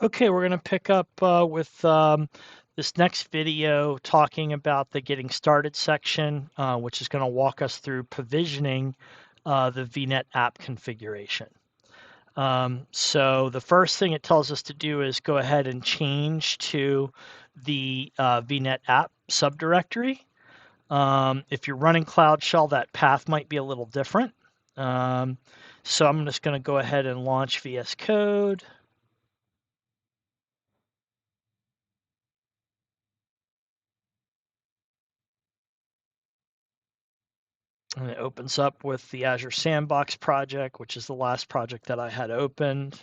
Okay, we're going to pick up with this next video talking about the Getting Started section, which is going to walk us through provisioning the VNet app configuration. So the first thing it tells us to do is go ahead and change to the VNet app subdirectory. If you're running Cloud Shell, that path might be a little different. So I'm just going to go ahead and launch VS Code. And it opens up with the Azure Sandbox project, which is the last project that I had opened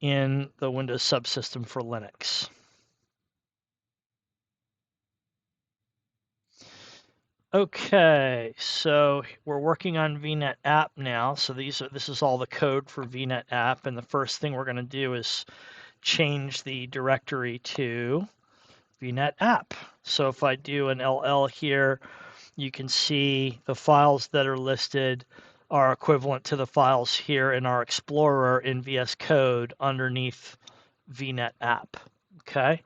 in the Windows subsystem for Linux. Okay, so we're working on VNet app now. So this is all the code for VNet app, and the first thing we're going to do is change the directory to VNet app. So if I do an LL here, you can see the files that are listed are equivalent to the files here in our Explorer in VS Code underneath VNet app. Okay,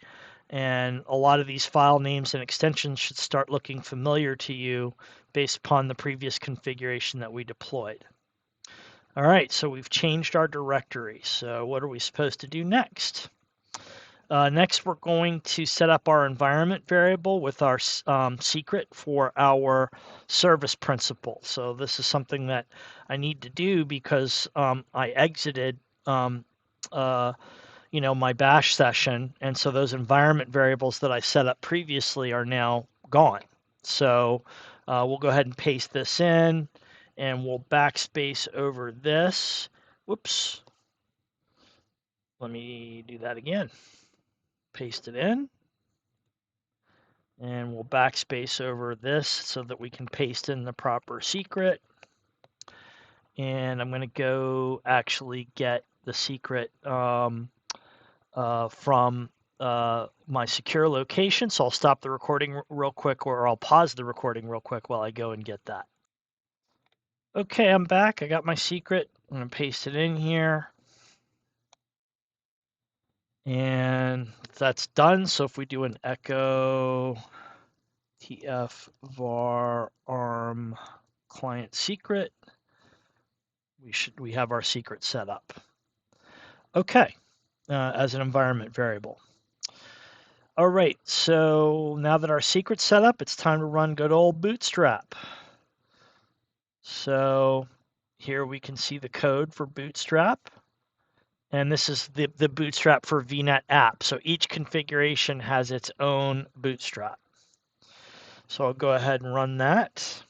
and a lot of these file names and extensions should start looking familiar to you based upon the previous configuration that we deployed. All right, so we've changed our directory. So what are we supposed to do next? Next, we're going to set up our environment variable with our secret for our service principal. So this is something that I need to do because I exited my bash session, and so those environment variables that I set up previously are now gone. So we'll go ahead and paste this in, and we'll backspace over this. Whoops. Let me do that again. Paste it in. And we'll backspace over this so that we can paste in the proper secret. And I'm going to go actually get the secret from my secure location. So I'll stop the recording real quick, or I'll pause the recording real quick while I go and get that. Okay, I'm back. I got my secret. I'm going to paste it in here. And that's done. So if we do an echo tf var arm client secret, we have our secret set up. Okay, as an environment variable. All right, so now that our secret's set up, it's time to run good old Bootstrap. So here we can see the code for Bootstrap. And this is the Bootstrap for VNet app. So each configuration has its own Bootstrap. So I'll go ahead and run that.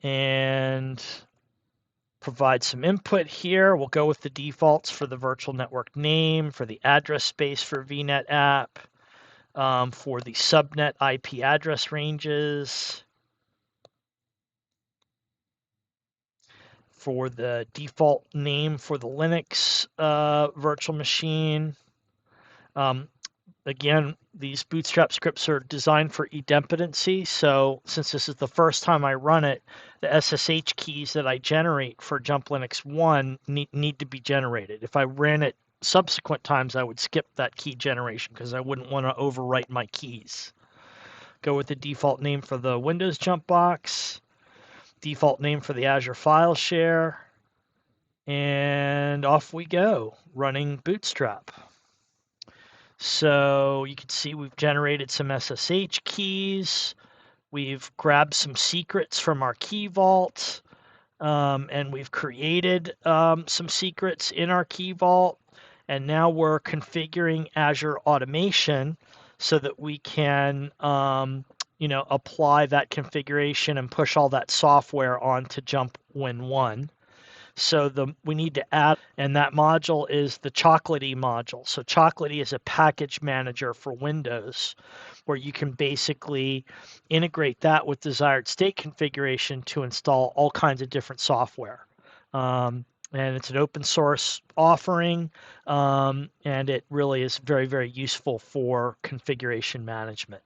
And provide some input here. We'll go with the defaults for the virtual network name, for the address space for VNet app, for the subnet IP address ranges, for the default name for the Linux virtual machine. Again, these Bootstrap scripts are designed for idempotency, so since this is the first time I run it, the SSH keys that I generate for Jump Linux 1 need to be generated. If I ran it subsequent times, I would skip that key generation because I wouldn't want to overwrite my keys. Go with the default name for the Windows Jump box, default name for the Azure file share, and off we go, running Bootstrap. So you can see we've generated some SSH keys. We've grabbed some secrets from our key vault, and we've created some secrets in our key vault. And now we're configuring Azure Automation so that we can, apply that configuration and push all that software onto Jump Win 1. So we need to add, and that module is the Chocolatey module. So Chocolatey is a package manager for Windows where you can basically integrate that with desired state configuration to install all kinds of different software. And it's an open source offering, and it really is very, very useful for configuration management.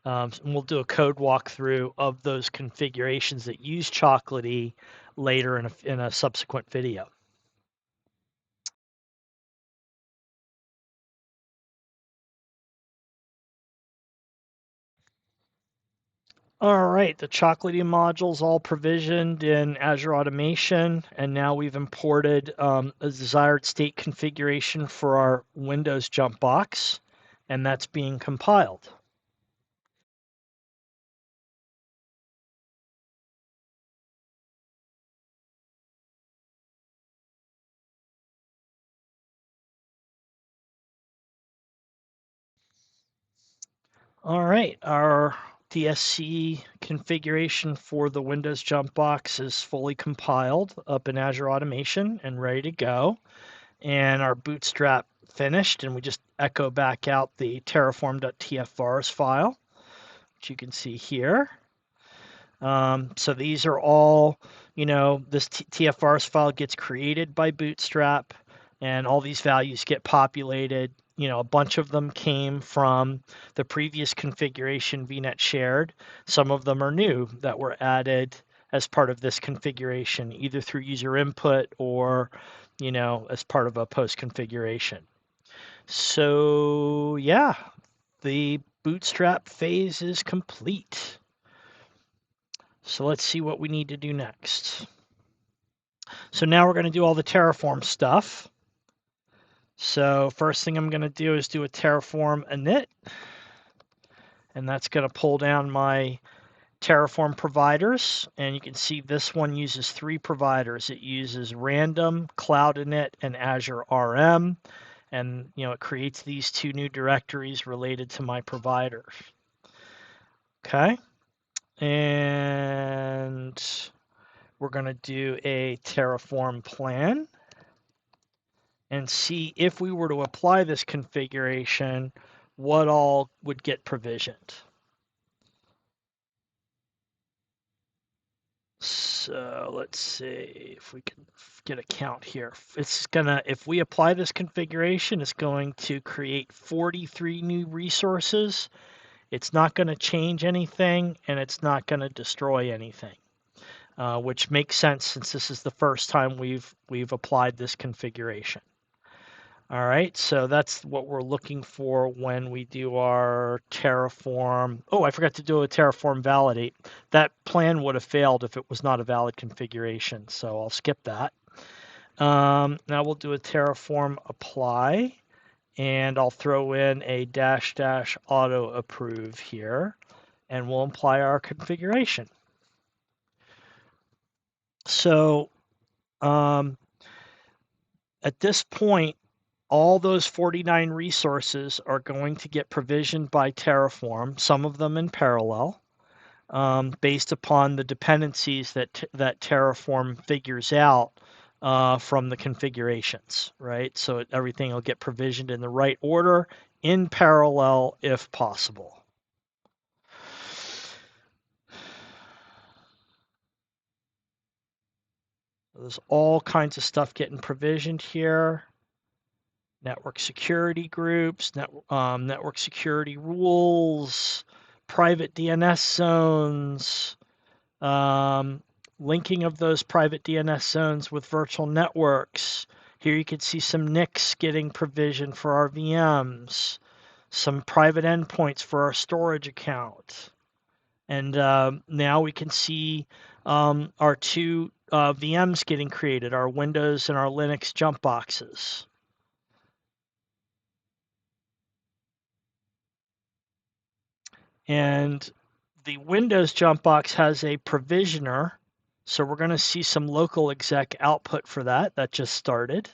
And we'll do a code walkthrough of those configurations that use Chocolatey later in a subsequent video. All right, the Chocolatey module's all provisioned in Azure Automation, and now we've imported a desired state configuration for our Windows jump box, and that's being compiled. All right, our DSC configuration for the Windows jump box is fully compiled up in Azure Automation and ready to go. And our bootstrap finished, and we just echo back out the terraform.tfvars file, which you can see here. So these are all, this TFVars file gets created by Bootstrap, and all these values get populated. A bunch of them came from the previous configuration VNet shared. Some of them are new that were added as part of this configuration, either through user input or, as part of a post configuration. So yeah, the Bootstrap phase is complete. So let's see what we need to do next. So now we're going to do all the Terraform stuff. So first thing I'm going to do is do a Terraform init. And that's going to pull down my Terraform providers. And you can see this one uses 3 providers. It uses Random, Cloud Init, and Azure RM. And it creates these 2 new directories related to my providers. Okay. And we're going to do a Terraform plan and see if we were to apply this configuration, what all would get provisioned. So let's see if we can get a count here. If we apply this configuration, it's going to create 43 new resources. It's not going to change anything, and it's not going to destroy anything, which makes sense since this is the first time we've applied this configuration. All right, so that's what we're looking for when we do our Terraform. Oh, I forgot to do a Terraform validate. That plan would have failed if it was not a valid configuration, so I'll skip that. Now we'll do a Terraform apply, and I'll throw in a -- auto approve here, and we'll apply our configuration. So at this point, all those 49 resources are going to get provisioned by Terraform, some of them in parallel, based upon the dependencies that Terraform figures out from the configurations, right? So everything will get provisioned in the right order, in parallel if possible. There's all kinds of stuff getting provisioned here. Network security groups, network security rules, private DNS zones, linking of those private DNS zones with virtual networks. Here you can see some NICs getting provisioned for our VMs, some private endpoints for our storage account. And now we can see our 2 VMs getting created, our Windows and our Linux jump boxes. And the Windows jump box has a provisioner, so we're going to see some local exec output for that. That just started.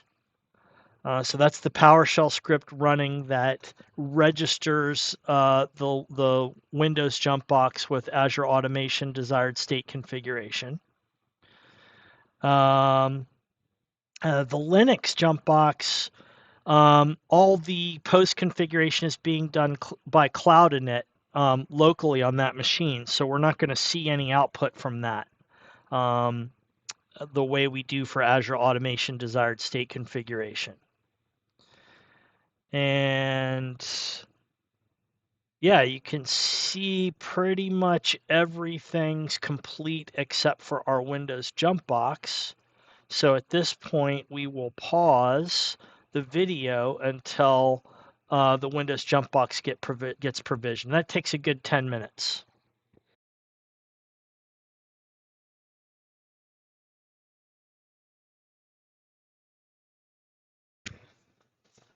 So that's the PowerShell script running that registers the Windows jump box with Azure Automation desired state configuration. The Linux jump box, all the post configuration is being done by Cloud Init. Locally on that machine, so we're not going to see any output from that the way we do for Azure Automation desired state configuration. And yeah, you can see pretty much everything's complete except for our Windows jump box. So at this point, we will pause the video until the Windows jump box gets provisioned. That takes a good 10 minutes.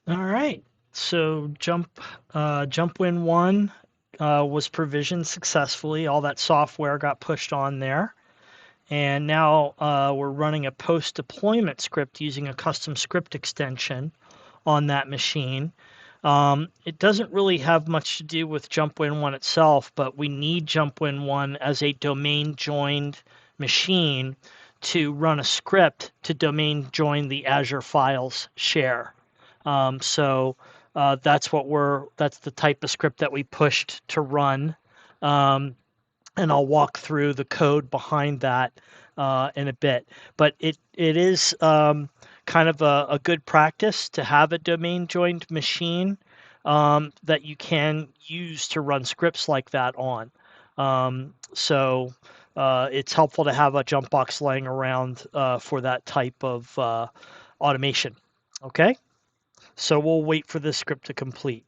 All right. So jump win 1 was provisioned successfully. All that software got pushed on there. And now we're running a post-deployment script using a custom script extension on that machine. It doesn't really have much to do with jump win 1 itself, but we need jump win 1 as a domain joined machine to run a script to domain join the Azure files share. So that's the type of script that we pushed to run. And I'll walk through the code behind that in a bit. But it is kind of a good practice to have a domain joined machine that you can use to run scripts like that on. So it's helpful to have a jump box laying around for that type of automation. Okay, so we'll wait for this script to complete.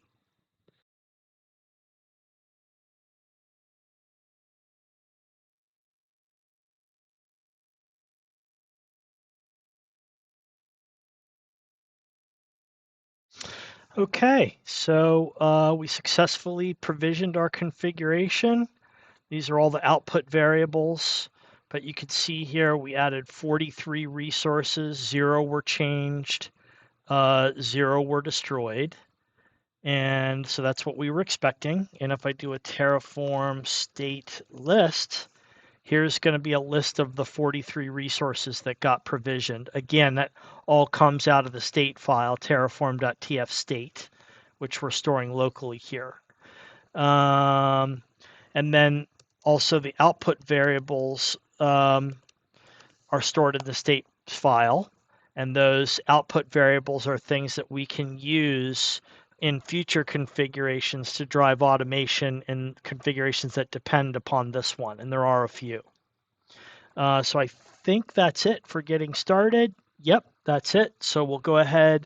Okay, so we successfully provisioned our configuration. These are all the output variables, but you can see here we added 43 resources, 0 were changed, 0 were destroyed. And so that's what we were expecting. And if I do a Terraform state list, here's going to be a list of the 43 resources that got provisioned. Again, that all comes out of the state file, terraform.tf_state, which we're storing locally here. And then also the output variables are stored in the state file. And those output variables are things that we can use in future configurations to drive automation in configurations that depend upon this one. And there are a few. So I think that's it for getting started. Yep, that's it. So we'll go ahead